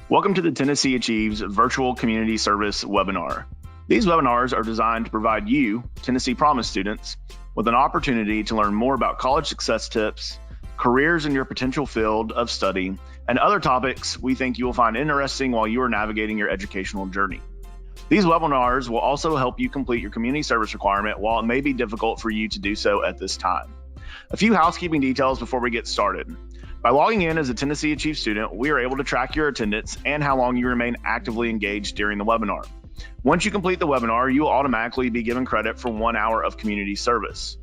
Welcome to the Tennessee Achieves Virtual Community Service webinar. These webinars are designed to provide you, Tennessee Promise students, with an opportunity to learn more about college success tips, careers in your potential field of study, and other topics we think you will find interesting while you are navigating your educational journey. These webinars will also help you complete your community service requirement while it may be difficult for you to do so at this time. A few housekeeping details before we get started. By logging in as a Tennessee Achieves student, we are able to track your attendance and how long you remain actively engaged during the webinar. Once you complete the webinar, you will automatically be given credit for 1 hour of community service.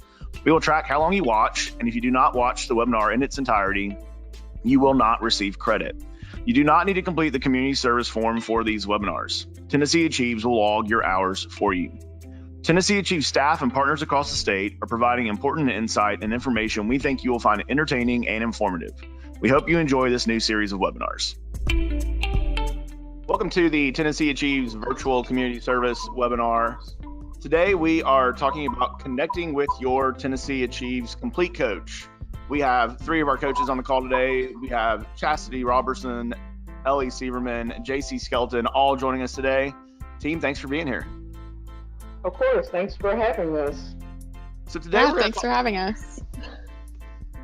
We will track how long you watch, and if you do not watch the webinar in its entirety, you will not receive credit. You do not need to complete the community service form for these webinars. Tennessee Achieves will log your hours for you. Tennessee Achieves staff and partners across the state are providing important insight and information we think you will find entertaining and informative. We hope you enjoy this new series of webinars. Welcome to the Tennessee Achieves Virtual Community Service webinar. Today we are talking about connecting with your Tennessee Achieves Complete Coach. We have 3 of our coaches on the call today. We have Chastity Robertson, Ellie Sieverman, JC Skelton, all joining us today. Team, thanks for being here. Of course, thanks for having us. So today thanks for having us.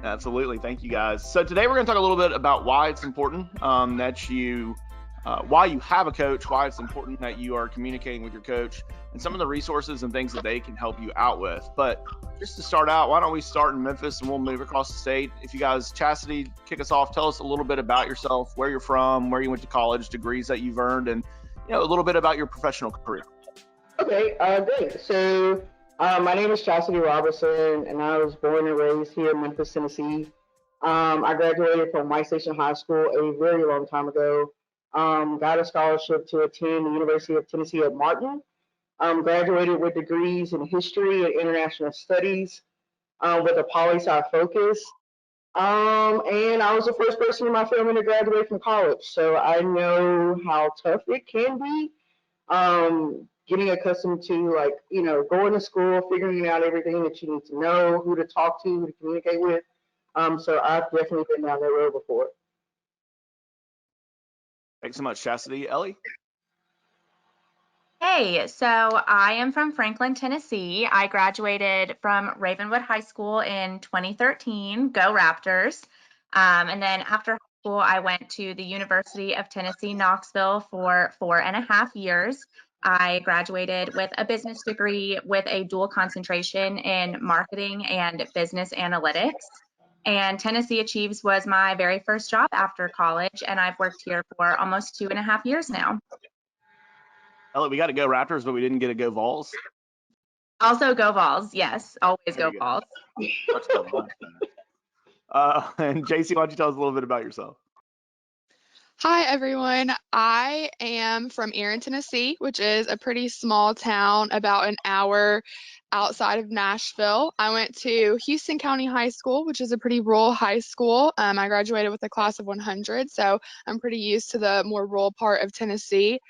Absolutely, thank you guys. So today we're going to talk a little bit about why it's important why you have a coach, why it's important that you are communicating with your coach, and some of the resources and things that they can help you out with. But just to start out, why don't we start in Memphis and we'll move across the state. If you guys, Chastity, kick us off, tell us a little bit about yourself, where you're from, where you went to college, degrees that you've earned, and a little bit about your professional career. Okay, great. So my name is Chastity Robertson, and I was born and raised here in Memphis, Tennessee. I graduated from White Station High School a very long time ago. Got a scholarship to attend the University of Tennessee at Martin. Graduated with degrees in history and international studies with a poli-sci focus. And I was the first person in my family to graduate from college, so I know how tough it can be. Getting accustomed to going to school, figuring out everything that you need to know, who to talk to, who to communicate with. So I've definitely been down that road before. Thanks so much, Chastity. Ellie? Hey, so I am from Franklin, Tennessee. I graduated from Ravenwood High School in 2013. Go Raptors. And then after high school, I went to the University of Tennessee, Knoxville for 4.5 years. I graduated with a business degree with a dual concentration in marketing and business analytics. And Tennessee Achieves was my very first job after college, and I've worked here for almost 2.5 years now. Ellie, we got to go Raptors, but we didn't get to go Vols. Also go Vols, yes. Always go Vols. And JC, why don't you tell us a little bit about yourself? Hi, everyone. I am from Erin, Tennessee, which is a pretty small town about an hour outside of Nashville. I went to Houston County High School, which is a pretty rural high school. I graduated with a class of 100, so I'm pretty used to the more rural part of Tennessee.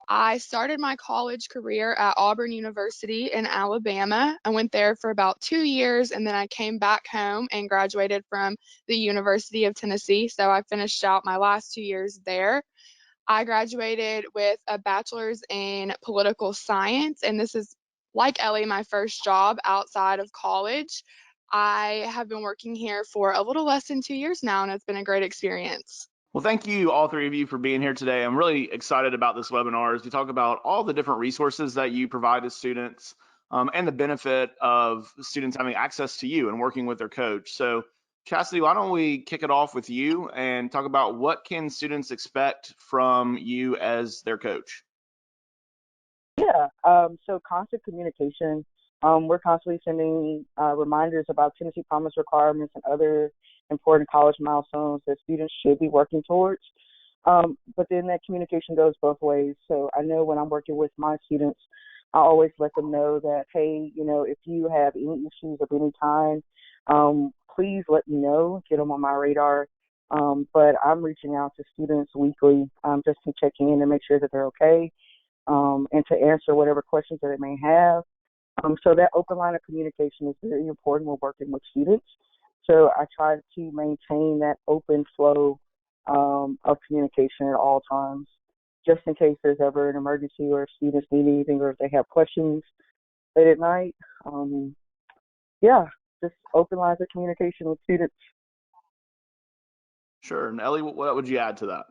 I started my college career at Auburn University in Alabama. I went there for about 2 years, and then I came back home and graduated from the University of Tennessee. So I finished out my last 2 years there. I graduated with a bachelor's in political science, and this is, like Ellie, my first job outside of college. I have been working here for a little less than 2 years now, and it's been a great experience. Well, thank you, all 3 of you, for being here today. I'm really excited about this webinar as we talk about all the different resources that you provide to students and the benefit of students having access to you and working with their coach. So, Chastity, why don't we kick it off with you and talk about what can students expect from you as their coach? Yeah, so constant communication. We're constantly sending reminders about Tennessee Promise requirements and other important college milestones that students should be working towards. But then that communication goes both ways. So I know when I'm working with my students, I always let them know that, hey, if you have any issues of any kind, please let me know, get them on my radar. But I'm reaching out to students weekly just to check in and make sure that they're okay and to answer whatever questions that they may have. So that open line of communication is very important when working with students. So I try to maintain that open flow of communication at all times, just in case there's ever an emergency or if students need anything or if they have questions late at night. Yeah, just open lines of communication with students. Sure. And Ellie, what would you add to that?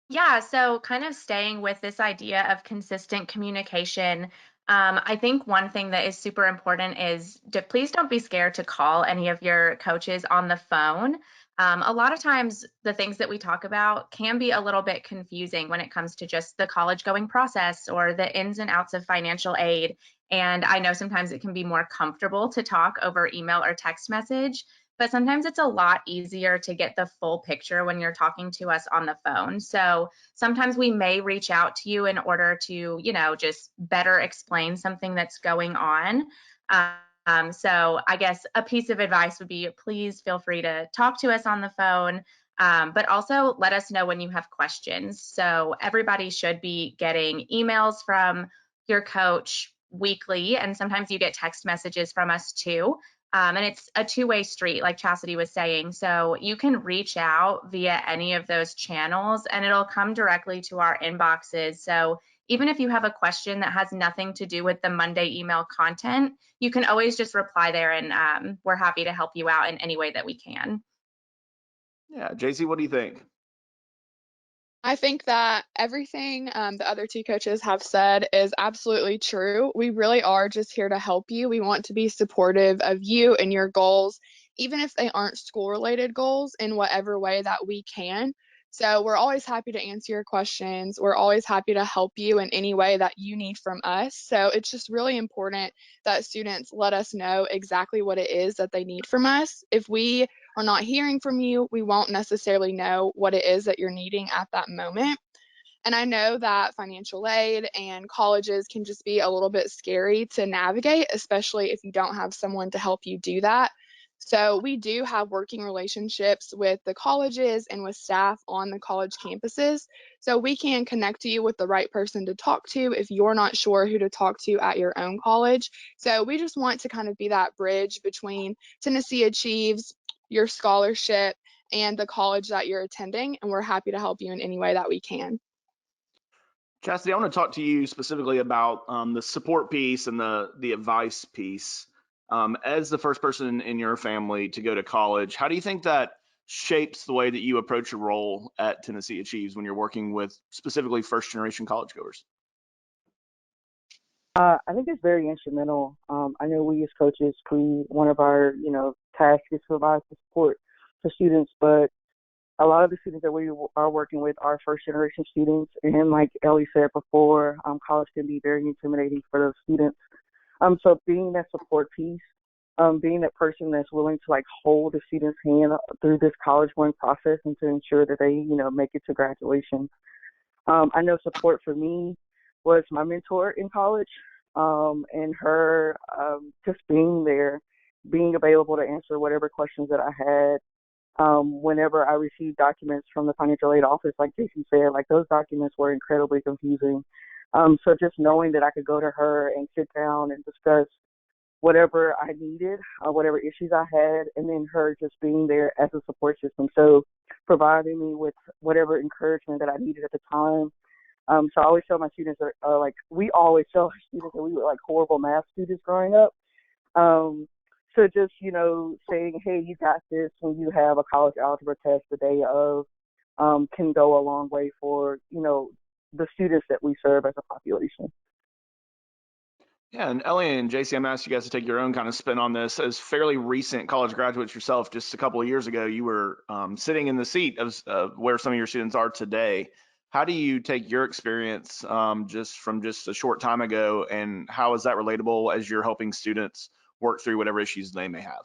Yeah, so kind of staying with this idea of consistent communication, I think one thing that is super important is please don't be scared to call any of your coaches on the phone. A lot of times, the things that we talk about can be a little bit confusing when it comes to just the college going process or the ins and outs of financial aid. And I know sometimes it can be more comfortable to talk over email or text message, but sometimes it's a lot easier to get the full picture when you're talking to us on the phone. So sometimes we may reach out to you in order to, just better explain something that's going on. So I guess a piece of advice would be please feel free to talk to us on the phone, but also let us know when you have questions. So everybody should be getting emails from your coach weekly, and sometimes you get text messages from us too. And it's a two-way street, like Chastity was saying. So you can reach out via any of those channels and it'll come directly to our inboxes. So even if you have a question that has nothing to do with the Monday email content, you can always just reply there and we're happy to help you out in any way that we can. Yeah, JC, what do you think? I think that everything the other two coaches have said is absolutely true. We really are just here to help you. We want to be supportive of you and your goals, even if they aren't school-related goals, in whatever way that we can. So we're always happy to answer your questions. We're always happy to help you in any way that you need from us. So it's just really important that students let us know exactly what it is that they need from us. If we are not hearing from you, we won't necessarily know what it is that you're needing at that moment. And I know that financial aid and colleges can just be a little bit scary to navigate, especially if you don't have someone to help you do that. So we do have working relationships with the colleges and with staff on the college campuses. So we can connect you with the right person to talk to if you're not sure who to talk to at your own college. So we just want to kind of be that bridge between Tennessee Achieves, your scholarship, and the college that you're attending. And we're happy to help you in any way that we can. Chastity, I want to talk to you specifically about the support piece and the advice piece. As the first person in your family to go to college, how do you think that shapes the way that you approach your role at Tennessee Achieves when you're working with specifically first generation college goers? I think it's very instrumental. I know we as coaches, one of our, tasks is to provide support for students, but a lot of the students that we are working with are first generation students. And like Ellie said before, college can be very intimidating for those students. So being that support piece, being that person that's willing to like hold the student's hand through this college going process and to ensure that they, make it to graduation. I know support for me was my mentor in college, and her just being there, being available to answer whatever questions that I had. Whenever I received documents from the financial aid office, like Jason said, like those documents were incredibly confusing. So just knowing that I could go to her and sit down and discuss whatever I needed, whatever issues I had, and then her just being there as a support system. So providing me with whatever encouragement that I needed at the time. So I always tell my students we always tell our students that we were like horrible math students growing up. So just, saying, hey, you got this when you have a college algebra test the day of, can go a long way for, the students that we serve as a population. Yeah, and Ellie and JC, I'm gonna ask you guys to take your own kind of spin on this. As fairly recent college graduates yourself, just a couple of years ago, you were sitting in the seat of where some of your students are today. How do you take your experience just from just a short time ago, and how is that relatable as you're helping students work through whatever issues they may have?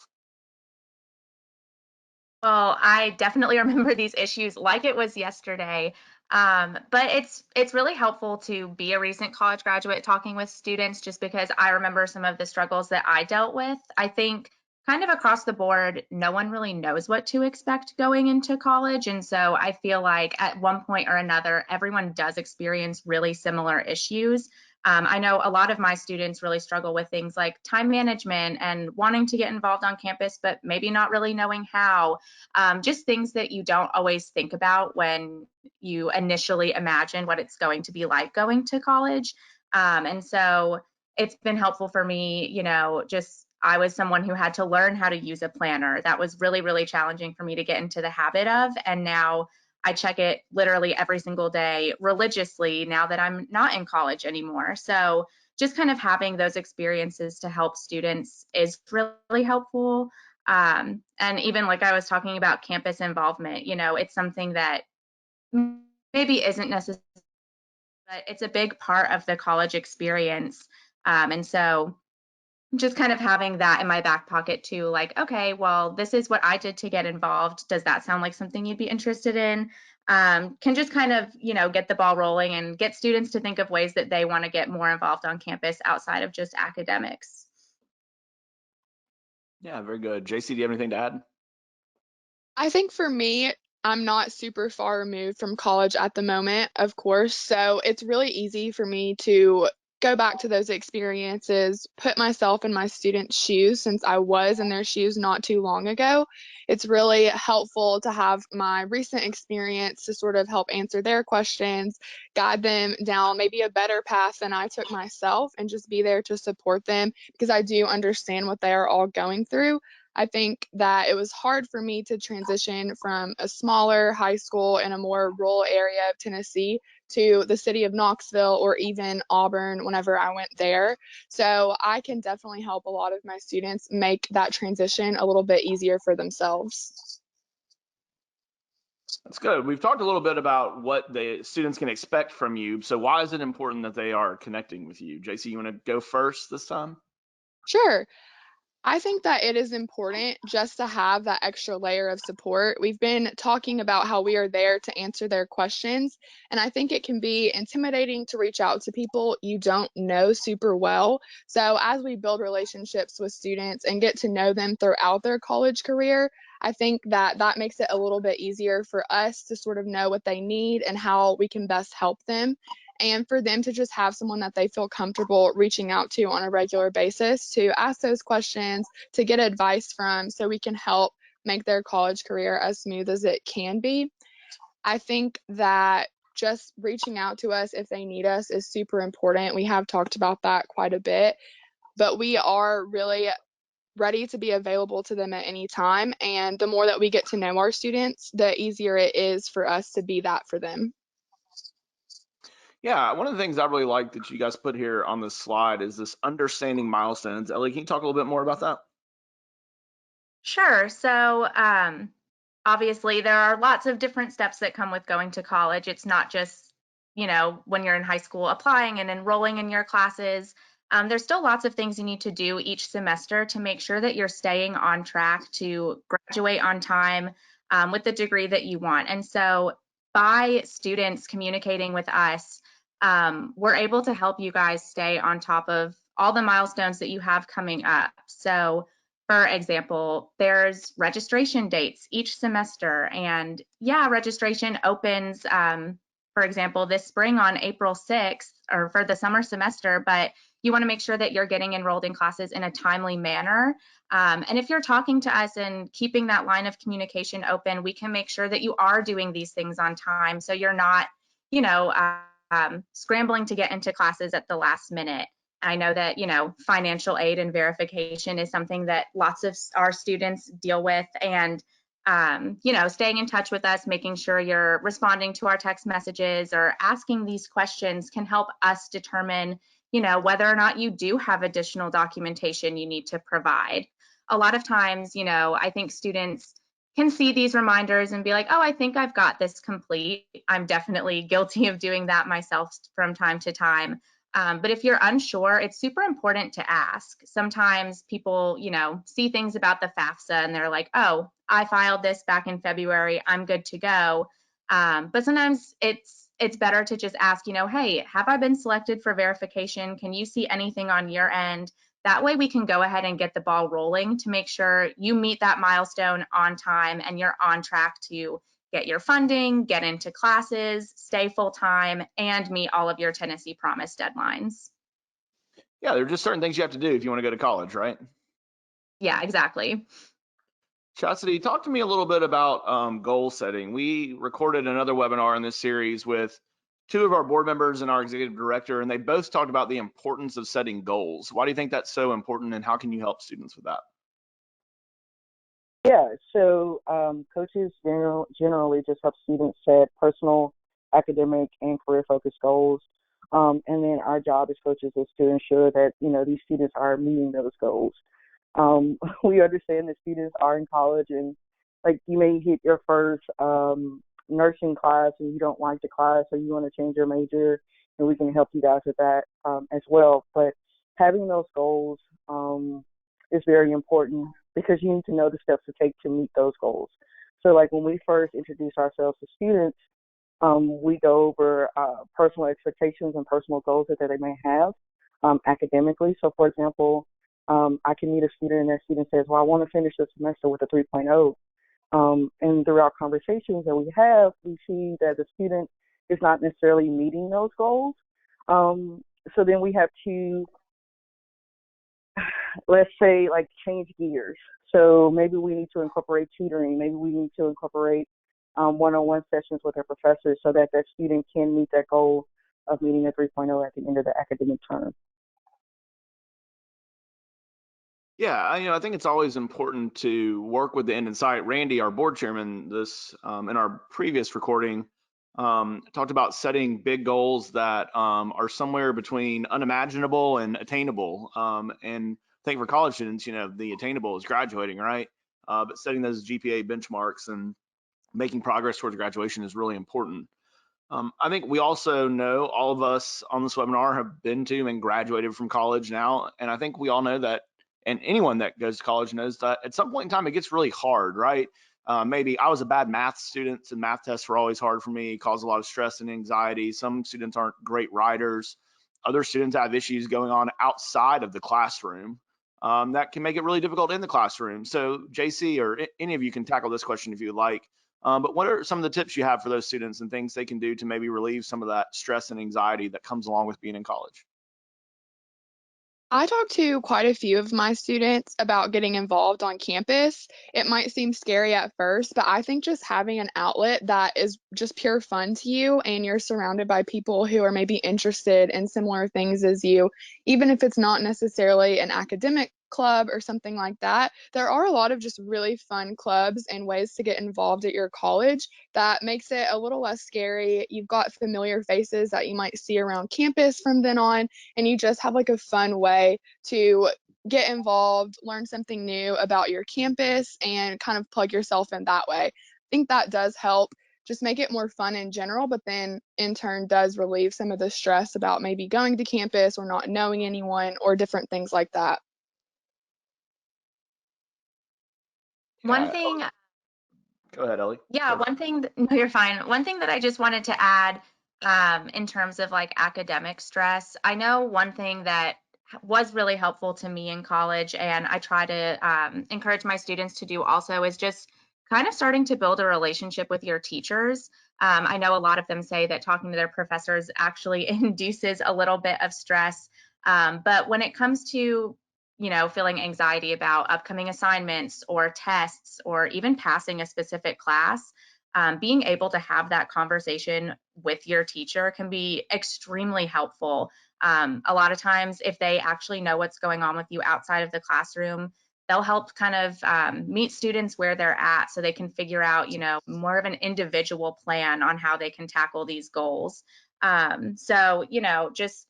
Well, I definitely remember these issues like it was yesterday. But it's really helpful to be a recent college graduate talking with students just because I remember some of the struggles that I dealt with. I think kind of across the board, no one really knows what to expect going into college. And so I feel like at one point or another, everyone does experience really similar issues. I know a lot of my students really struggle with things like time management and wanting to get involved on campus, but maybe not really knowing how. Just things that you don't always think about when you initially imagine what it's going to be like going to college. And so it's been helpful for me, just I was someone who had to learn how to use a planner. That was really, really challenging for me to get into the habit of. And now I check it literally every single day religiously now that I'm not in college anymore. So just kind of having those experiences to help students is really helpful. And even like I was talking about campus involvement, it's something that maybe isn't necessary, but it's a big part of the college experience. And so just kind of having that in my back pocket too, like, okay, well, this is what I did to get involved. Does that sound like something you'd be interested in? Can just kind of, get the ball rolling and get students to think of ways that they want to get more involved on campus outside of just academics. Yeah, very good. JC, do you have anything to add? I think for me, I'm not super far removed from college at the moment, of course. So it's really easy for me to go back to those experiences, put myself in my students' shoes since I was in their shoes not too long ago. It's really helpful to have my recent experience to sort of help answer their questions, guide them down maybe a better path than I took myself, and just be there to support them because I do understand what they are all going through. I think that it was hard for me to transition from a smaller high school in a more rural area of Tennessee to the city of Knoxville or even Auburn whenever I went there. So I can definitely help a lot of my students make that transition a little bit easier for themselves. That's good. We've talked a little bit about what the students can expect from you. So why is it important that they are connecting with you? JC, you want to go first this time? Sure. I think that it is important just to have that extra layer of support. We've been talking about how we are there to answer their questions, and I think it can be intimidating to reach out to people you don't know super well. So, as we build relationships with students and get to know them throughout their college career, I think that that makes it a little bit easier for us to sort of know what they need and how we can best help them, and for them to just have someone that they feel comfortable reaching out to on a regular basis to ask those questions, to get advice from, so we can help make their college career as smooth as it can be. I think that just reaching out to us if they need us is super important. We have talked about that quite a bit, but we are really ready to be available to them at any time. And the more that we get to know our students, the easier it is for us to be that for them. Yeah, one of the things I really like that you guys put here on this slide is this understanding milestones. Ellie, can you talk a little bit more about that? Sure. So, obviously, there are lots of different steps that come with going to college. It's not just, when you're in high school applying and enrolling in your classes. There's still lots of things you need to do each semester to make sure that you're staying on track to graduate on time with the degree that you want. And so, by students communicating with us, we're able to help you guys stay on top of all the milestones that you have coming up. So, for example, there's registration dates each semester, and yeah, registration opens, for example, this spring on April 6th, or for the summer semester, but you want to make sure that you're getting enrolled in classes in a timely manner. And if you're talking to us and keeping that line of communication open, we can make sure that you are doing these things on time, so you're not, you know, scrambling to get into classes at the last minute. I know that, financial aid and verification is something that lots of our students deal with. And, staying in touch with us, making sure you're responding to our text messages or asking these questions can help us determine, whether or not you do have additional documentation you need to provide. A lot of times, I think students can see these reminders and be like, oh, I think I've got this complete. I'm definitely guilty of doing that myself from time to time. But if you're unsure, it's super important to ask. Sometimes people, see things about the FAFSA and they're like, oh, I filed this back in February, I'm good to go. But sometimes it's better to just ask, hey, have I been selected for verification? Can you see anything on your end? That way we can go ahead and get the ball rolling to make sure you meet that milestone on time and you're on track to get your funding, get into classes, stay full-time, and meet all of your Tennessee Promise deadlines. Yeah, there are just certain things you have to do if you want to go to college, right? Yeah, exactly. Chastity, talk to me a little bit about goal setting. We recorded another webinar in this series with two of our board members and our executive director, and they both talked about the importance of setting goals. Why do you think that's so important, and how can you help students with that? Yeah, so coaches generally just help students set personal, academic, and career-focused goals. And then our job as coaches is to ensure that, these students are meeting those goals. We understand that students are in college and like you may hit your first nursing class and you don't like the class or you want to change your major, and we can help you guys with that as well. But having those goals is very important because you need to know the steps to take to meet those goals. So like when we first introduce ourselves to students, we go over personal expectations and personal goals that they may have academically. So for example, I can meet a student and that student says, well, I want to finish the semester with a 3.0. And through our conversations that we have, we see that the student is not necessarily meeting those goals. So then we have to, let's say, like change gears. So maybe we need to incorporate tutoring. Maybe we need to incorporate one-on-one sessions with our professors so that that student can meet that goal of meeting a 3.0 at the end of the academic term. Yeah, I think it's always important to work with the end in sight. Randy, our board chairman, this in our previous recording, talked about setting big goals that are somewhere between unimaginable and attainable. And I think for college students, the attainable is graduating, right? But setting those GPA benchmarks and making progress towards graduation is really important. I think we also know, all of us on this webinar have been to and graduated from college now, and I think we all know that, and anyone that goes to college knows that at some point in time it gets really hard, right? Maybe I was a bad math student, and math tests were always hard for me, caused a lot of stress and anxiety. Some students aren't great writers. Other students have issues going on outside of the classroom that can make it really difficult in the classroom. So JC or any of you can tackle this question if you would like. But what are some of the tips you have for those students and things they can do to maybe relieve some of that stress and anxiety that comes along with being in college? I talked to quite a few of my students about getting involved on campus. It might seem scary at first, but I think just having an outlet that is just pure fun to you and you're surrounded by people who are maybe interested in similar things as you, even if it's not necessarily an academic club or something like that, there are a lot of just really fun clubs and ways to get involved at your college that makes it a little less scary. You've got familiar faces that you might see around campus from then on, and you just have like a fun way to get involved, learn something new about your campus, and kind of plug yourself in that way. I think that does help just make it more fun in general, but then in turn does relieve some of the stress about maybe going to campus or not knowing anyone or different things like that. One Yeah, thing go ahead, Ellie. Yeah, one thing, no, you're fine. One thing that I just wanted to add in terms of like academic stress, I know one thing that was really helpful to me in college, and I try to encourage my students to do also, is just kind of starting to build a relationship with your teachers. I know a lot of them say that talking to their professors actually induces a little bit of stress. But when it comes to feeling anxiety about upcoming assignments or tests or even passing a specific class, being able to have that conversation with your teacher can be extremely helpful. A lot of times, if they actually know what's going on with you outside of the classroom, they'll help kind of meet students where they're at so they can figure out, more of an individual plan on how they can tackle these goals. Just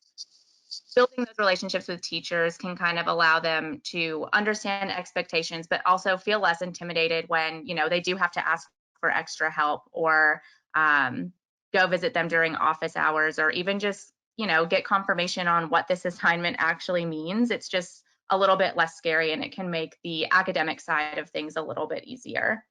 building those relationships with teachers can kind of allow them to understand expectations, but also feel less intimidated when, they do have to ask for extra help or go visit them during office hours, or even just, get confirmation on what this assignment actually means. It's just a little bit less scary, and it can make the academic side of things a little bit easier.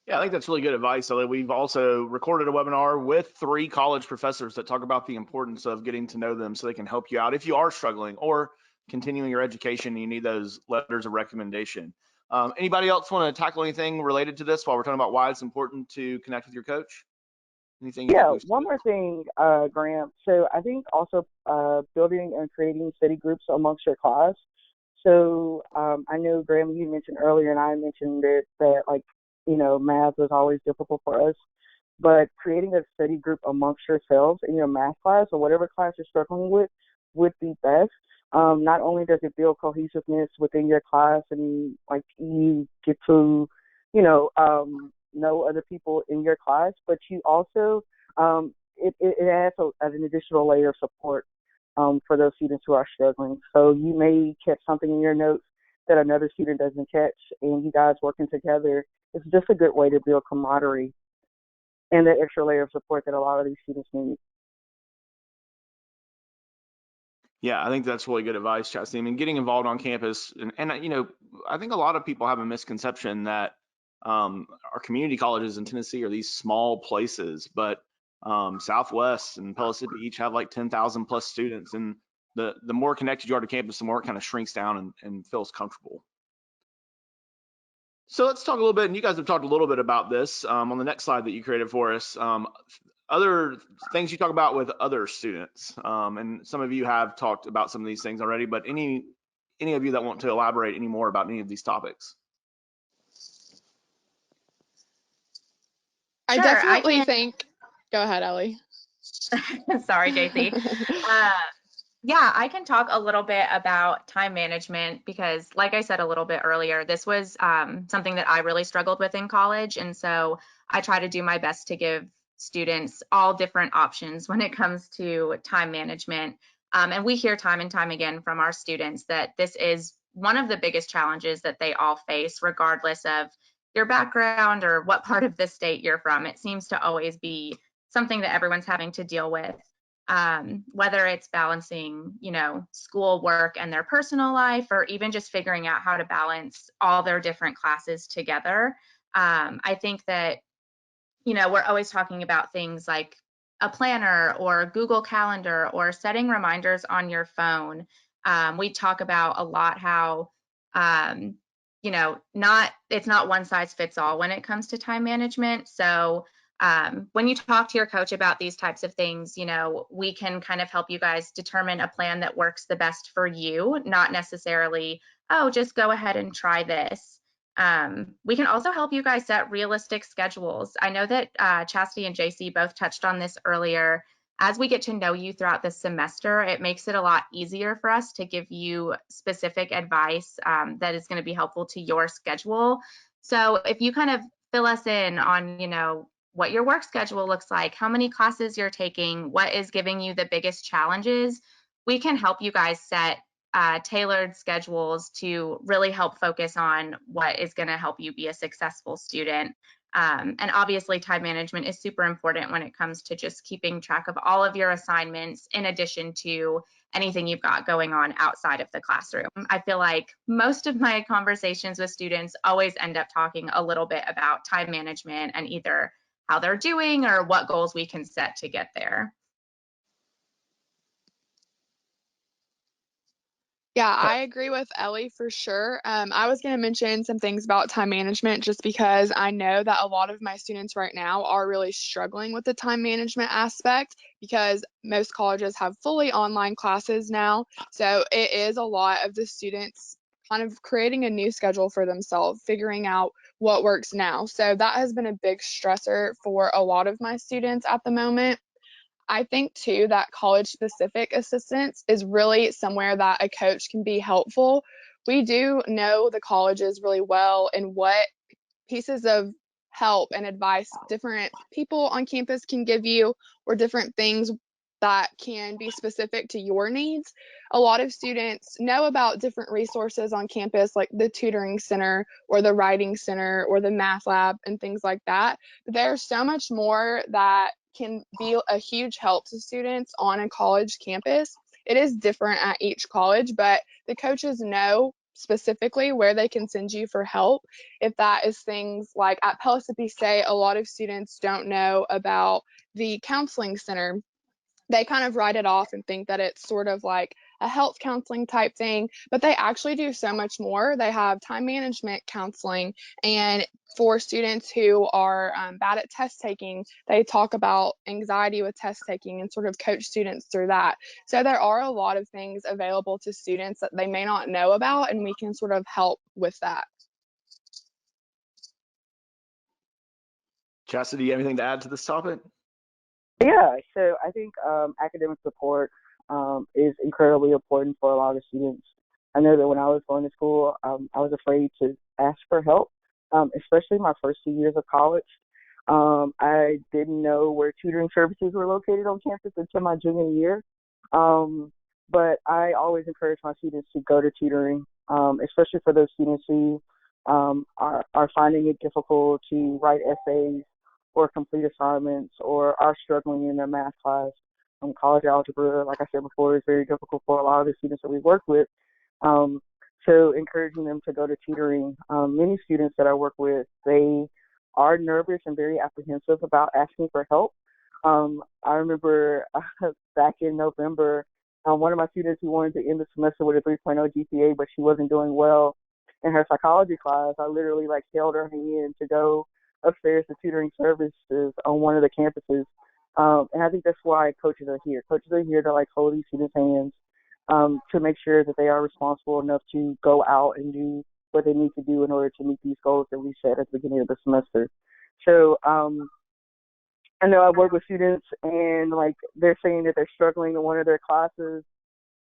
Yeah, I think that's really good advice, Ellie. We've also recorded a webinar with 3 college professors that talk about the importance of getting to know them so they can help you out if you are struggling or continuing your education and you need those letters of recommendation. Anybody else want to tackle anything related to this while we're talking about why it's important to connect with your coach? Anything you Yeah, think we should one do? more thing, Graham. So I think also building and creating study groups amongst your class. So I know, Graham, you mentioned earlier, and I mentioned it, that like, math was always difficult for us. But creating a study group amongst yourselves in your math class or whatever class you're struggling with would be best. Not only does it build cohesiveness within your class and like you get to, know other people in your class, but you also it adds an additional layer of support for those students who are struggling. So you may catch something in your notes that another student doesn't catch, and you guys working together. It's just a good way to build camaraderie and the extra layer of support that a lot of these students need. Yeah, I think that's really good advice, Chastity. I mean, getting involved on campus, and I think a lot of people have a misconception that our community colleges in Tennessee are these small places, but Southwest and Pellissippi each have like 10,000 plus students, and the more connected you are to campus, the more it kind of shrinks down and feels comfortable. So let's talk a little bit, and you guys have talked a little bit about this on the next slide that you created for us. Other things you talk about with other students, and some of you have talked about some of these things already, but any of you that want to elaborate any more about any of these topics? I Sure, I definitely can. think, go ahead, Ellie. Sorry, JC. Uh, Yeah, I can talk a little bit about time management because, like I said a little bit earlier, this was something that I really struggled with in college. And so I try to do my best to give students all different options when it comes to time management. And we hear time and time again from our students that this is one of the biggest challenges that they all face, regardless of your background or what part of the state you're from. It seems to always be something that everyone's having to deal with, whether it's balancing, school work and their personal life, or even just figuring out how to balance all their different classes together. I think that, we're always talking about things like a planner or Google Calendar or setting reminders on your phone. We talk about a lot how, not it's not one size fits all when it comes to time management. So when you talk to your coach about these types of things, we can kind of help you guys determine a plan that works the best for you, not necessarily, oh, just go ahead and try this. We can also help you guys set realistic schedules. I know that Chastity and JC both touched on this earlier. As we get to know you throughout the semester, it makes it a lot easier for us to give you specific advice that is going to be helpful to your schedule. So if you kind of fill us in on, what your work schedule looks like, how many classes you're taking, what is giving you the biggest challenges, we can help you guys set tailored schedules to really help focus on what is going to help you be a successful student. And obviously, time management is super important when it comes to just keeping track of all of your assignments in addition to anything you've got going on outside of the classroom. I feel like most of my conversations with students always end up talking a little bit about time management and either how they're doing or what goals we can set to get there. Yeah, I agree with Ellie for sure. I was going to mention some things about time management just because I know that a lot of my students right now are really struggling with the time management aspect because most colleges have fully online classes now. So it is a lot of the students kind of creating a new schedule for themselves, figuring out what works now. So that has been a big stressor for a lot of my students at the moment. I think too that college specific assistance is really somewhere that a coach can be helpful. We do know the colleges really well and what pieces of help and advice different people on campus can give you, or different things that can be specific to your needs. A lot of students know about different resources on campus, like the tutoring center or the writing center or the math lab and things like that. But there's so much more that can be a huge help to students on a college campus. It is different at each college, but the coaches know specifically where they can send you for help. If that is things like at Pellissippi State, a lot of students don't know about the counseling center. They kind of write it off and think that it's sort of like a health counseling type thing, but they actually do so much more. They have time management counseling, and for students who are bad at test taking, they talk about anxiety with test taking and sort of coach students through that. So there are a lot of things available to students that they may not know about, and we can sort of help with that. Chastity, you have anything to add to this topic? Yeah, so I think academic support is incredibly important for a lot of students. I know that when I was going to school, I was afraid to ask for help, especially my first 2 years of college. I didn't know where tutoring services were located on campus until my junior year. But I always encourage my students to go to tutoring, especially for those students who are finding it difficult to write essays or complete assignments or are struggling in their math class. College algebra, like I said before, is very difficult for a lot of the students that we work with. Um, so encouraging them to go to tutoring. Many students that I work with, they are nervous and very apprehensive about asking for help. I remember back in November, one of my students who wanted to end the semester with a 3.0 GPA, but she wasn't doing well in her psychology class. I literally held her hand to go upstairs to tutoring services on one of the campuses. And I think that's why coaches are here. Coaches are here to hold these students' hands, to make sure that they are responsible enough to go out and do what they need to do in order to meet these goals that we set at the beginning of the semester. So I know I work with students and they're saying that they're struggling in one of their classes.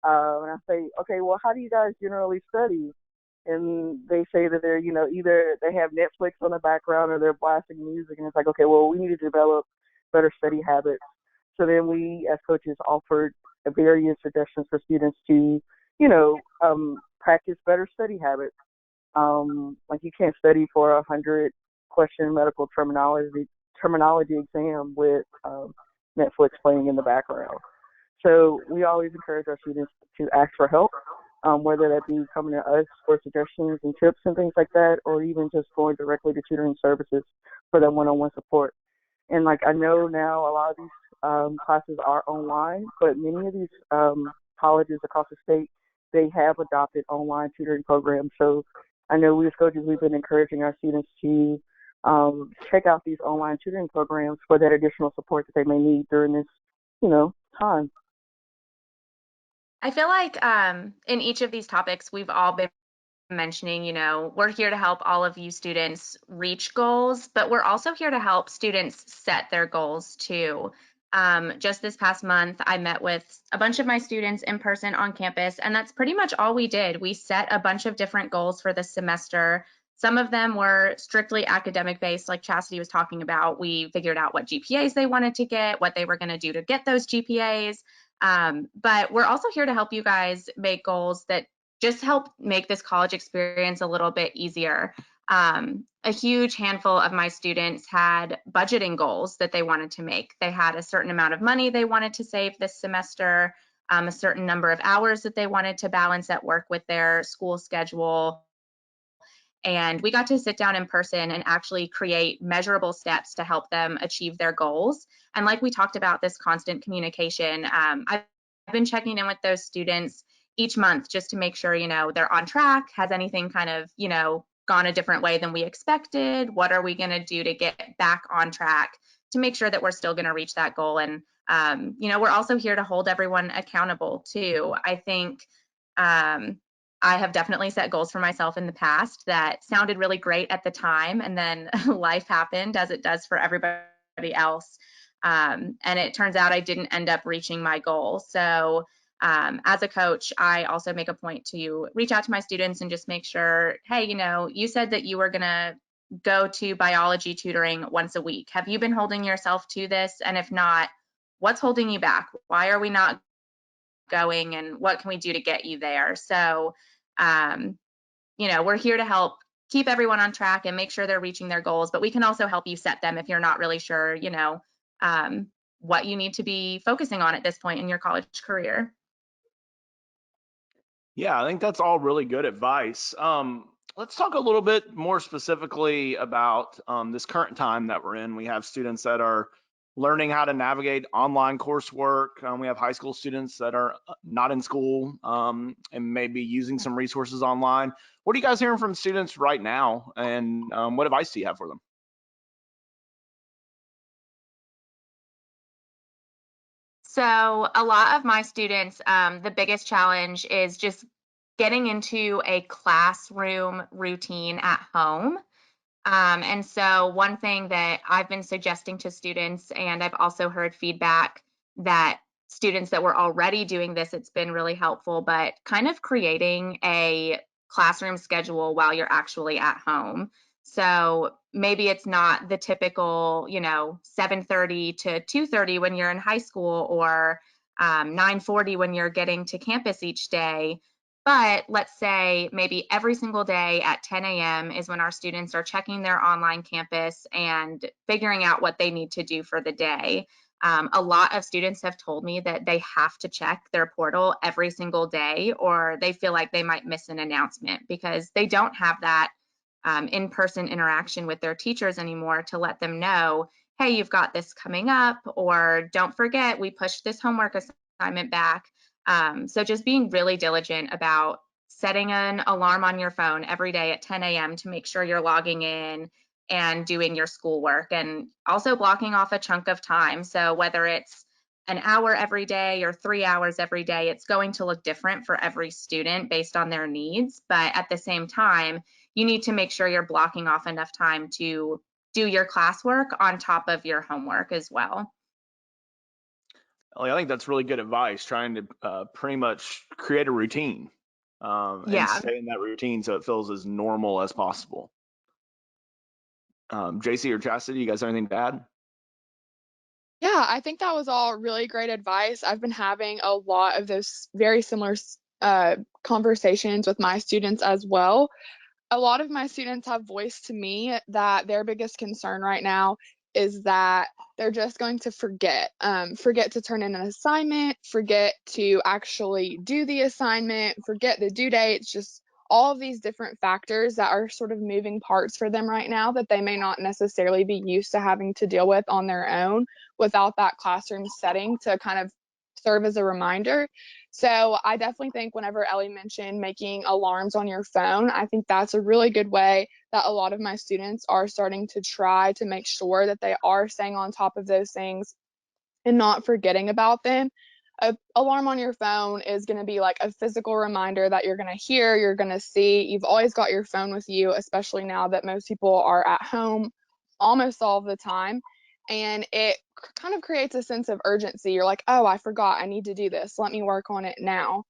And I say, okay, well, how do you guys generally study? And they say that they're, either they have Netflix on the background or they're blasting music. And it's like, okay, well, we need to develop better study habits. So then we, as coaches, offered various suggestions for students to, practice better study habits. You can't study for 100-question medical terminology exam with Netflix playing in the background. So we always encourage our students to ask for help, whether that be coming to us for suggestions and tips and things like that, or even just going directly to tutoring services for that one-on-one support. And I know now a lot of these classes are online, but many of these colleges across the state, they have adopted online tutoring programs. So I know we as coaches, we've been encouraging our students to check out these online tutoring programs for that additional support that they may need during this, time. I feel like in each of these topics, we've all been mentioning, we're here to help all of you students reach goals, but we're also here to help students set their goals too. Just this past month, I met with a bunch of my students in person on campus, and that's pretty much all we did. We set a bunch of different goals for the semester. Some of them were strictly academic based, like Chastity was talking about. We figured out what GPAs they wanted to get, what they were going to do to get those GPAs. But we're also here to help you guys make goals that just help make this college experience a little bit easier. A huge handful of my students had budgeting goals that they wanted to make. They had a certain amount of money they wanted to save this semester, a certain number of hours that they wanted to balance at work with their school schedule. And we got to sit down in person and actually create measurable steps to help them achieve their goals. And like we talked about, this constant communication, I've been checking in with those students each month just to make sure, they're on track. Has anything kind of, gone a different way than we expected? What are we going to do to get back on track to make sure that we're still going to reach that goal? And, we're also here to hold everyone accountable too. I think I have definitely set goals for myself in the past that sounded really great at the time, and then life happened, as it does for everybody else. And it turns out I didn't end up reaching my goal. So as a coach, I also make a point to reach out to my students and just make sure, hey, you said that you were going to go to biology tutoring once a week. Have you been holding yourself to this? And if not, what's holding you back? Why are we not going, and what can we do to get you there? So we're here to help keep everyone on track and make sure they're reaching their goals, but we can also help you set them if you're not really sure, what you need to be focusing on at this point in your college career. Yeah, I think that's all really good advice. Let's talk a little bit more specifically about this current time that we're in. We have students that are learning how to navigate online coursework. We have high school students that are not in school and maybe using some resources online. What are you guys hearing from students right now, and what advice do you have for them? So a lot of my students, the biggest challenge is just getting into a classroom routine at home. And so one thing that I've been suggesting to students, and I've also heard feedback that students that were already doing this, it's been really helpful, but kind of creating a classroom schedule while you're actually at home. So maybe it's not the typical, 7:30 to 2:30 when you're in high school, or 9:40 when you're getting to campus each day. But let's say maybe every single day at 10 a.m. is when our students are checking their online campus and figuring out what they need to do for the day. A lot of students have told me that they have to check their portal every single day, or they feel like they might miss an announcement because they don't have that in-person interaction with their teachers anymore to let them know, hey, you've got this coming up, or don't forget, we pushed this homework assignment back. So just being really diligent about setting an alarm on your phone every day at 10 a.m. to make sure you're logging in and doing your schoolwork, and also blocking off a chunk of time. So whether it's an hour every day or 3 hours every day, it's going to look different for every student based on their needs. But at the same time, you need to make sure you're blocking off enough time to do your classwork on top of your homework as well. Ellie, I think that's really good advice, trying to pretty much create a routine and Yeah. stay in that routine so it feels as normal as possible. JC or Chastity, you guys have anything to add? Yeah, I think that was all really great advice. I've been having a lot of those very similar conversations with my students as well. A lot of my students have voiced to me that their biggest concern right now is that they're just going to forget to turn in an assignment, forget to actually do the assignment, forget the due dates, just all of these different factors that are sort of moving parts for them right now that they may not necessarily be used to having to deal with on their own without that classroom setting to kind of serve as a reminder. So I definitely think whenever Ellie mentioned making alarms on your phone, I think that's a really good way that a lot of my students are starting to try to make sure that they are staying on top of those things and not forgetting about them. A alarm on your phone is going to be like a physical reminder that you're going to hear, you're going to see. You've always got your phone with you, especially now that most people are at home almost all the time. And it kind of creates a sense of urgency. You're like, oh, I forgot. I need to do this. Let me work on it now.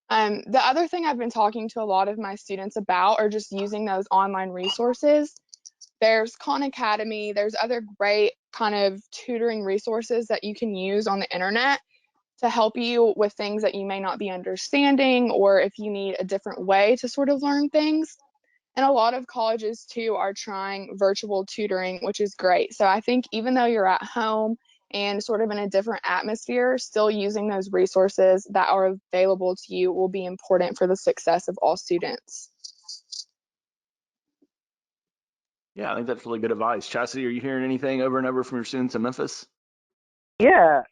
The other thing I've been talking to a lot of my students about are just using those online resources. There's Khan Academy, there's other great kind of tutoring resources that you can use on the internet to help you with things that you may not be understanding, or if you need a different way to sort of learn things. And a lot of colleges too are trying virtual tutoring, which is great. So I think even though you're at home and sort of in a different atmosphere, still using those resources that are available to you will be important for the success of all students. Yeah, I think that's really good advice. Chastity, are you hearing anything over and over from your students in Memphis? Yeah.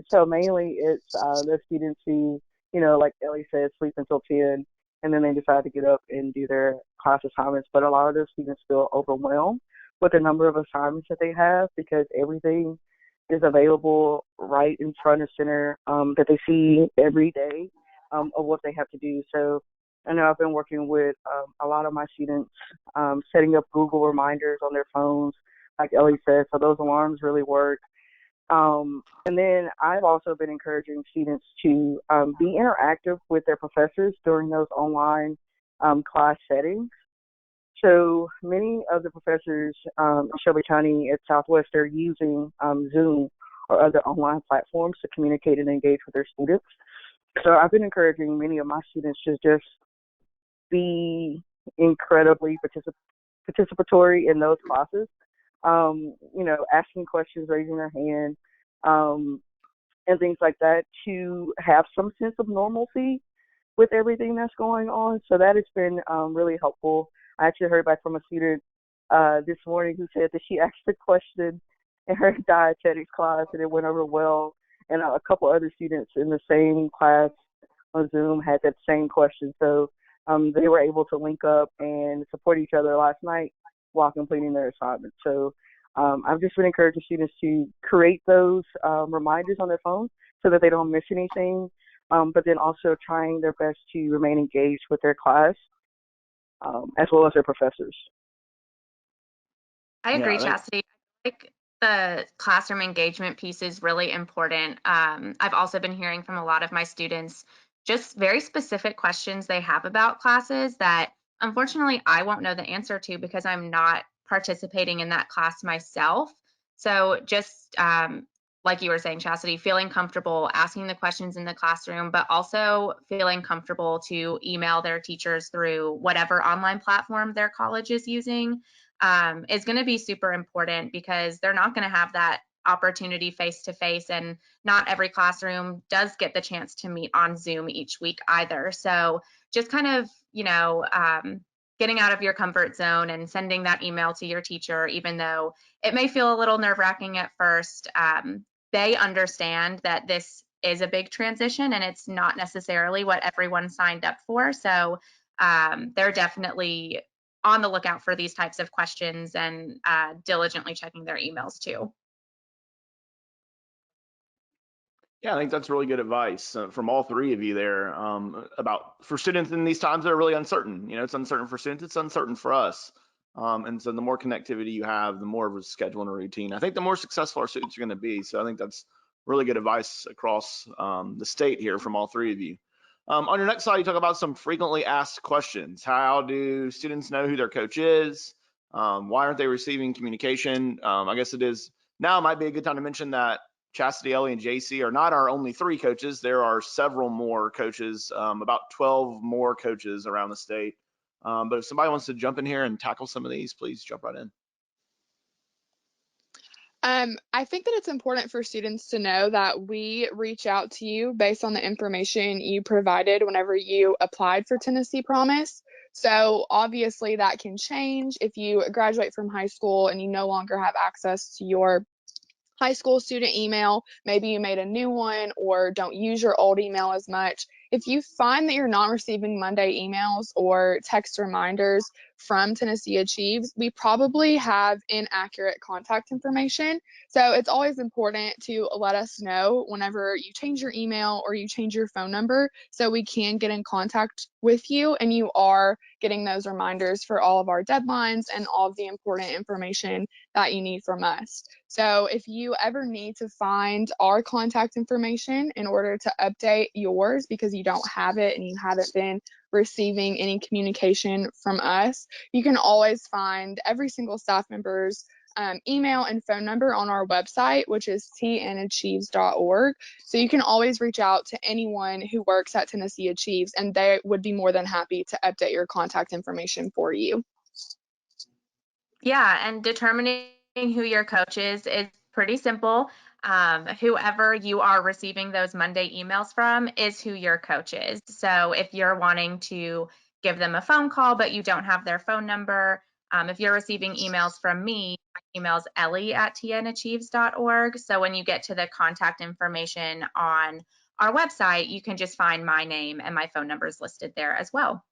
So mainly it's the students who, like Ellie said, sleep until 10, and then they decide to get up and do their class assignments. But a lot of those students feel overwhelmed with the number of assignments that they have because everything is available right in front of center that they see every day of what they have to do. So I know I've been working with a lot of my students setting up Google reminders on their phones, like Ellie said, so those alarms really work. And then I've also been encouraging students to be interactive with their professors during those online class settings. So many of the professors in Shelby County at Southwest are using Zoom or other online platforms to communicate and engage with their students. So I've been encouraging many of my students to just be incredibly participatory in those classes. Asking questions, raising their hand, um, and things like that to have some sense of normalcy with everything that's going on. So that has been really helpful. I actually heard back from a student this morning who said that she asked a question in her dietetics class, and it went over well. And a couple other students in the same class on Zoom had that same question. So they were able to link up and support each other last night while completing their assignment. So I've just been encouraging students to create those reminders on their phone so that they don't miss anything, but then also trying their best to remain engaged with their class as well as their professors. I agree, Yeah, Chastity. I think the classroom engagement piece is really important. I've also been hearing from a lot of my students just very specific questions they have about classes that unfortunately I won't know the answer to because I'm not participating in that class myself. So just like you were saying, Chastity, feeling comfortable asking the questions in the classroom, but also feeling comfortable to email their teachers through whatever online platform their college is using is going to be super important because they're not going to have that opportunity face to face, and not every classroom does get the chance to meet on Zoom each week either. So just kind of, getting out of your comfort zone and sending that email to your teacher, even though it may feel a little nerve wracking at first. They understand that this is a big transition and it's not necessarily what everyone signed up for. So they're definitely on the lookout for these types of questions and diligently checking their emails too. Yeah, I think that's really good advice from all three of you there about for students in these times that are really uncertain. You know, it's uncertain for students, it's uncertain for us. And so the more connectivity you have, the more of a schedule and a routine. I think the more successful our students are going to be. So I think that's really good advice across the state here from all three of you. On your next slide, you talk about some frequently asked questions. How do students know who their coach is? Why aren't they receiving communication? I guess it is now might be a good time to mention that Chastity, Ellie, and JC are not our only three coaches. There are several more coaches, about 12 more coaches around the state. But if somebody wants to jump in here and tackle some of these, please jump right in. I think that it's important for students to know that we reach out to you based on the information you provided whenever you applied for Tennessee Promise. So obviously that can change if you graduate from high school and you no longer have access to your high school student email. Maybe you made a new one or don't use your old email as much. If you find that you're not receiving Monday emails or text reminders from Tennessee Achieves, we probably have inaccurate contact information. So it's always important to let us know whenever you change your email or you change your phone number so we can get in contact with you and you are getting those reminders for all of our deadlines and all of the important information that you need from us. So if you ever need to find our contact information in order to update yours because you don't have it and you haven't been receiving any communication from us, you can always find every single staff member's email and phone number on our website, which is tnAchieves.org. So you can always reach out to anyone who works at Tennessee Achieves, and they would be more than happy to update your contact information for you. Yeah, and determining who your coach is pretty simple. Whoever you are receiving those Monday emails from is who your coach is. So if you're wanting to give them a phone call, but you don't have their phone number, if you're receiving emails from me, my email's ellie@tnachieves.org. So when you get to the contact information on our website, you can just find my name and my phone number is listed there as well.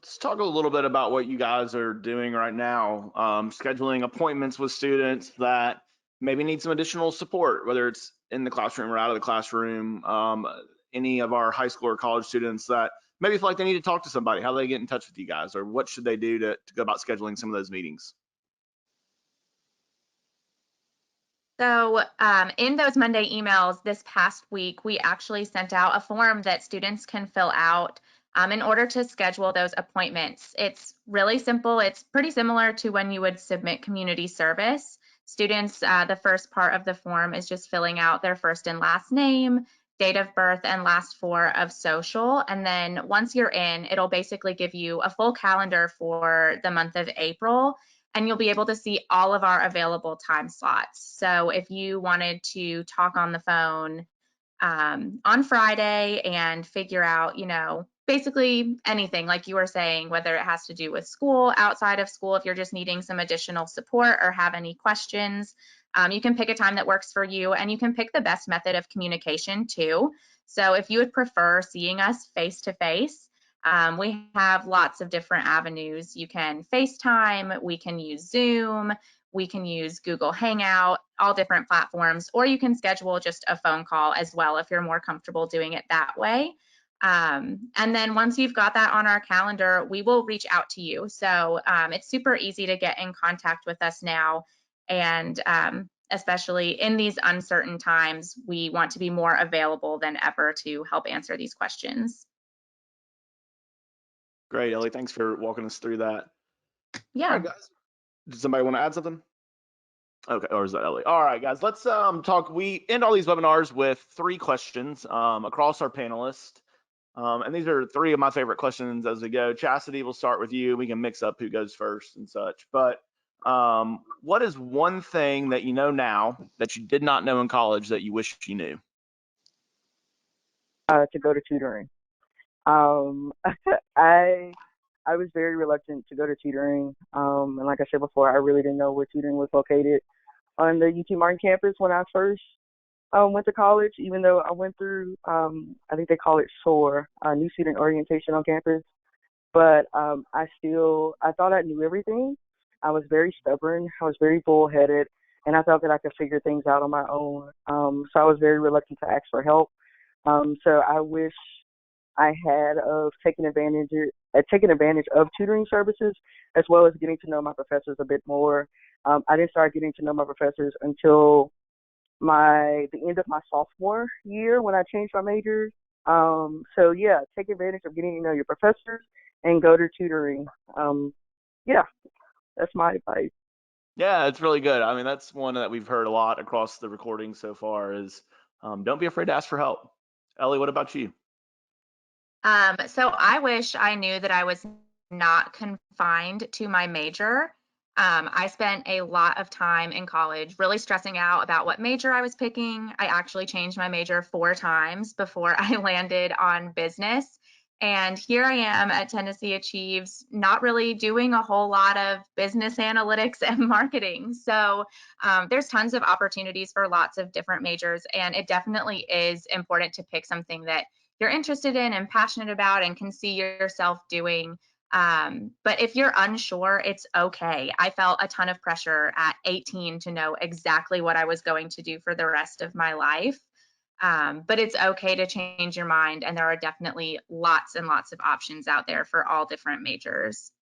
Let's talk a little bit about what you guys are doing right now, scheduling appointments with students that maybe need some additional support, whether it's in the classroom or out of the classroom. Any of our high school or college students that maybe feel like they need to talk to somebody, how do they get in touch with you guys, or what should they do to go about scheduling some of those meetings? So in those Monday emails this past week, we actually sent out a form that students can fill out in order to schedule those appointments. It's really simple. It's pretty similar to when you would submit community service. Students, the first part of the form is just filling out their first and last name, date of birth, and last four of social. And then once you're in, it'll basically give you a full calendar for the month of April, and you'll be able to see all of our available time slots. So if you wanted to talk on the phone on Friday and figure out, basically anything, like you were saying, whether it has to do with school, outside of school, if you're just needing some additional support or have any questions, you can pick a time that works for you, and you can pick the best method of communication too. So if you would prefer seeing us face to face, we have lots of different avenues. You can FaceTime, we can use Zoom, we can use Google Hangout, all different platforms, or you can schedule just a phone call as well if you're more comfortable doing it that way. And then once you've got that on our calendar, we will reach out to you. So it's super easy to get in contact with us now. And especially in these uncertain times, we want to be more available than ever to help answer these questions. Great, Ellie. Thanks for walking us through that. Yeah. All right, guys. Does somebody want to add something? Okay, or is that Ellie? All right, guys. Let's talk. We end all these webinars with 3 questions across our panelists. And these are 3 of my favorite questions as we go. Chastity, we'll start with you. We can mix up who goes first and such. But what is one thing that you know now that you did not know in college that you wish you knew? To go to tutoring. I was very reluctant to go to tutoring, and like I said before, I really didn't know where tutoring was located on the UT Martin campus when I first went to college. Even though I went through, I think they call it SOAR, New Student Orientation on campus, but I thought I knew everything. I was very stubborn. I was very bullheaded, and I thought that I could figure things out on my own. So I was very reluctant to ask for help. So I wish I had of taking advantage of tutoring services, as well as getting to know my professors a bit more. I didn't start getting to know my professors until the end of my sophomore year when I changed my major. So yeah, take advantage of getting to know your professors and go to tutoring. Yeah, that's my advice. Yeah, it's really good. I mean, that's one that we've heard a lot across the recording so far is don't be afraid to ask for help. Ellie, what about you? So I wish I knew that I was not confined to my major. I spent a lot of time in college really stressing out about what major I was picking. I actually changed my major 4 times before I landed on business. And here I am at tnAchieves, not really doing a whole lot of business analytics and marketing. So there's tons of opportunities for lots of different majors, and it definitely is important to pick something that you're interested in and passionate about and can see yourself doing. But if you're unsure, it's okay. I felt a ton of pressure at 18 to know exactly what I was going to do for the rest of my life. But it's okay to change your mind, and there are definitely lots and lots of options out there for all different majors.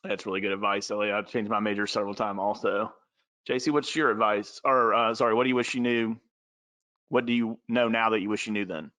That's really good advice, Ellie. I've changed my major several times also. JC, what's your advice? Or sorry, what do you wish you knew? What do you know now that you wish you knew then?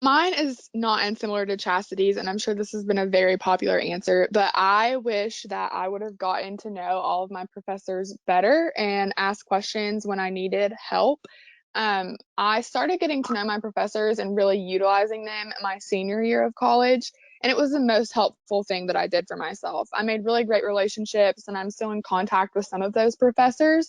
Mine is not unsimilar to Chastity's, and I'm sure this has been a very popular answer, but I wish that I would have gotten to know all of my professors better and ask questions when I needed help. I started getting to know my professors and really utilizing them my senior year of college, and it was the most helpful thing that I did for myself. I made really great relationships, and I'm still in contact with some of those professors.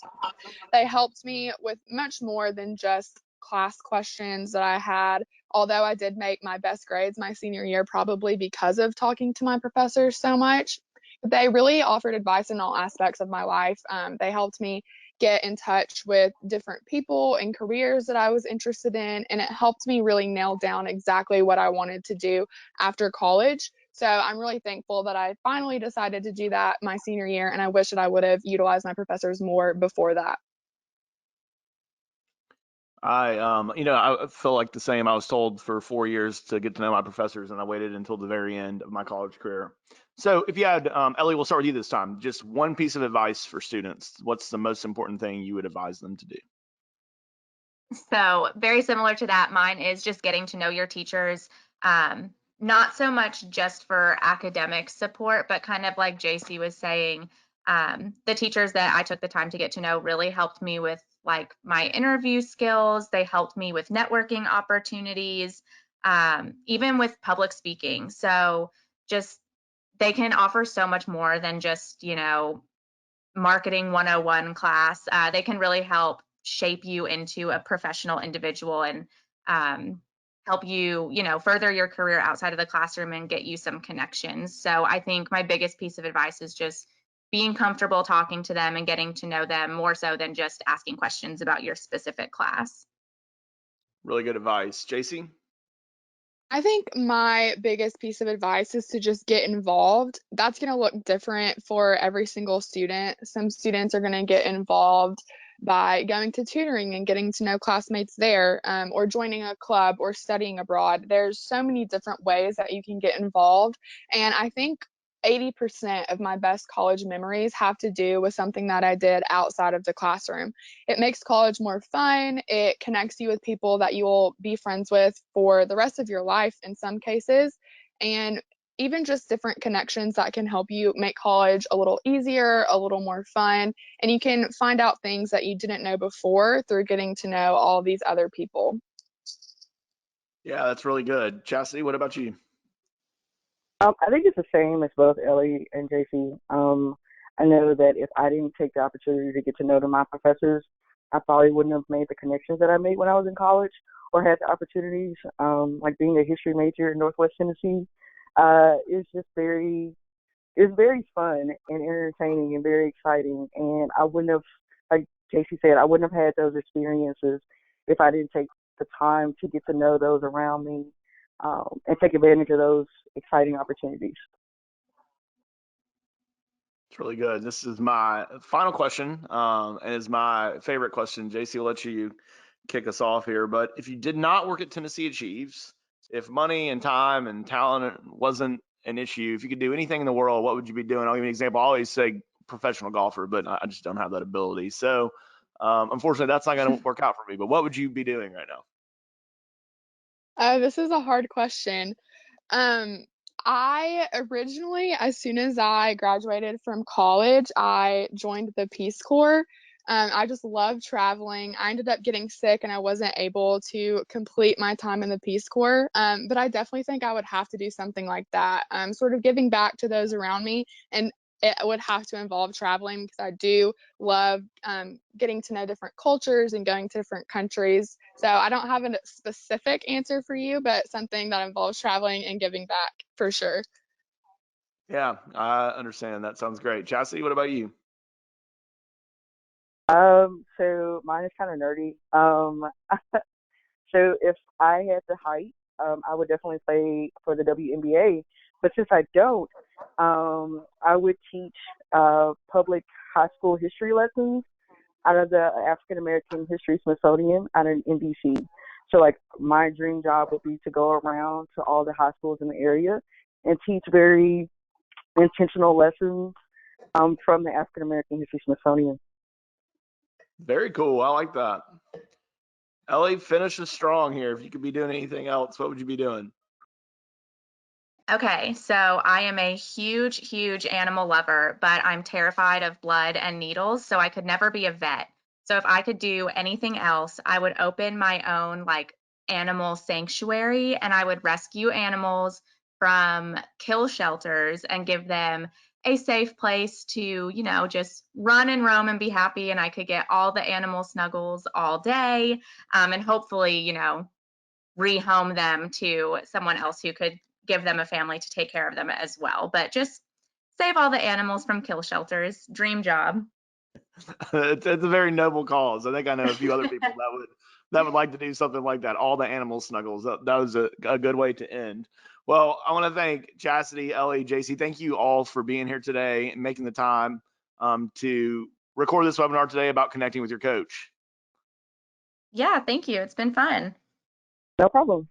They helped me with much more than just class questions that I had, although I did make my best grades my senior year probably because of talking to my professors so much. But they really offered advice in all aspects of my life. They helped me get in touch with different people and careers that I was interested in, and it helped me really nail down exactly what I wanted to do after college. So I'm really thankful that I finally decided to do that my senior year, and I wish that I would have utilized my professors more before that. I feel like the same. I was told for 4 years to get to know my professors, and I waited until the very end of my college career. So if you had, Ellie, we'll start with you this time. Just one piece of advice for students. What's the most important thing you would advise them to do? So very similar to that, mine is just getting to know your teachers. Not so much just for academic support, but kind of like JC was saying, the teachers that I took the time to get to know really helped me with like my interview skills. They helped me with networking opportunities, even with public speaking. So just they can offer so much more than just, marketing 101 class. They can really help shape you into a professional individual and help you, further your career outside of the classroom and get you some connections. So I think my biggest piece of advice is just being comfortable talking to them and getting to know them more so than just asking questions about your specific class. Really good advice. JC? I think my biggest piece of advice is to just get involved. That's going to look different for every single student. Some students are going to get involved by going to tutoring and getting to know classmates there, or joining a club or studying abroad. There's so many different ways that you can get involved. And I think 80% of my best college memories have to do with something that I did outside of the classroom. It makes college more fun. It connects you with people that you will be friends with for the rest of your life in some cases. And even just different connections that can help you make college a little easier, a little more fun. And you can find out things that you didn't know before through getting to know all these other people. Yeah, that's really good. Chastity, what about you? I think it's the same as both Ellie and JC. I know that if I didn't take the opportunity to get to know my professors, I probably wouldn't have made the connections that I made when I was in college or had the opportunities. Like being a history major in Northwest Tennessee, is just it's very fun and entertaining and very exciting. And I wouldn't have, like JC said, I wouldn't have had those experiences if I didn't take the time to get to know those around me, and take advantage of those exciting opportunities. It's really good. This is my final question, and is my favorite question. JC will let you kick us off here. But if you did not work at Tennessee Achieves, if money and time and talent wasn't an issue, if you could do anything in the world, what would you be doing? I'll give you an example. I always say professional golfer, but I just don't have that ability. So, unfortunately, that's not going to work out for me. But what would you be doing right now? This is a hard question. Um, I originally, as soon as I graduated from college, I joined the Peace Corps. I just love traveling. I ended up getting sick and I wasn't able to complete my time in the Peace Corps. But I definitely think I would have to do something like that, sort of giving back to those around me. And it would have to involve traveling because I do love getting to know different cultures and going to different countries. So I don't have a specific answer for you, but something that involves traveling and giving back for sure. Yeah, I understand. That sounds great. Chastity, what about you? So mine is kind of nerdy. So if I had the height, I would definitely play for the WNBA. But since I don't, I would teach public high school history lessons out of the African American History Smithsonian out in DC. So like my dream job would be to go around to all the high schools in the area and teach very intentional lessons, from the African American History Smithsonian. Very cool. I like that. Ellie, finish us strong here. If you could be doing anything else, what would you be doing? Okay, so I am a huge, huge animal lover, but I'm terrified of blood and needles, so I could never be a vet. So if I could do anything else, I would open my own like animal sanctuary and I would rescue animals from kill shelters and give them a safe place to, just run and roam and be happy. And I could get all the animal snuggles all day, and hopefully, rehome them to someone else who could give them a family to take care of them as well. But just save all the animals from kill shelters. Dream job. It's a very noble cause. I think I know a few other people that would like to do something like that. All the animal snuggles. That was a good way to end. Well, I want to thank Chastity, Ellie, JC. Thank you all for being here today and making the time to record this webinar today about connecting with your coach. Yeah, thank you. It's been fun. No problem.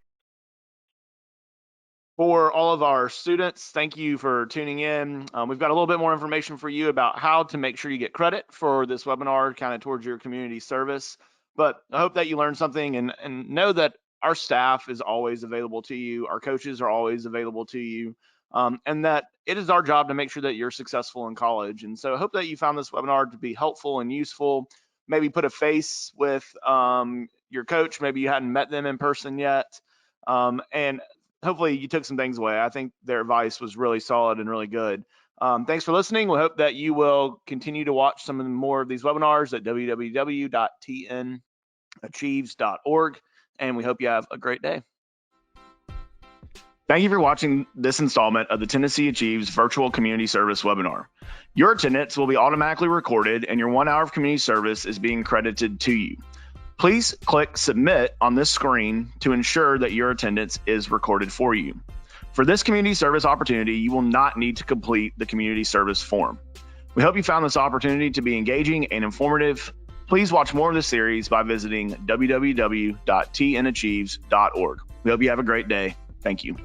For all of our students, thank you for tuning in. We've got a little bit more information for you about how to make sure you get credit for this webinar kind of towards your community service. But I hope that you learned something and know that our staff is always available to you. Our coaches are always available to you. And that it is our job to make sure that you're successful in college. And so I hope that you found this webinar to be helpful and useful. Maybe put a face with your coach. Maybe you hadn't met them in person yet. And hopefully you took some things away. I think their advice was really solid and really good. Thanks for listening. We hope that you will continue to watch some more of these webinars at www.tnAchieves.org. And we hope you have a great day. Thank you for watching this installment of the Tennessee Achieves Virtual Community Service webinar. Your attendance will be automatically recorded and your 1 hour of community service is being credited to you. Please click Submit on this screen to ensure that your attendance is recorded for you. For this community service opportunity, you will not need to complete the community service form. We hope you found this opportunity to be engaging and informative. Please watch more of this series by visiting www.tnAchieves.org. We hope you have a great day. Thank you.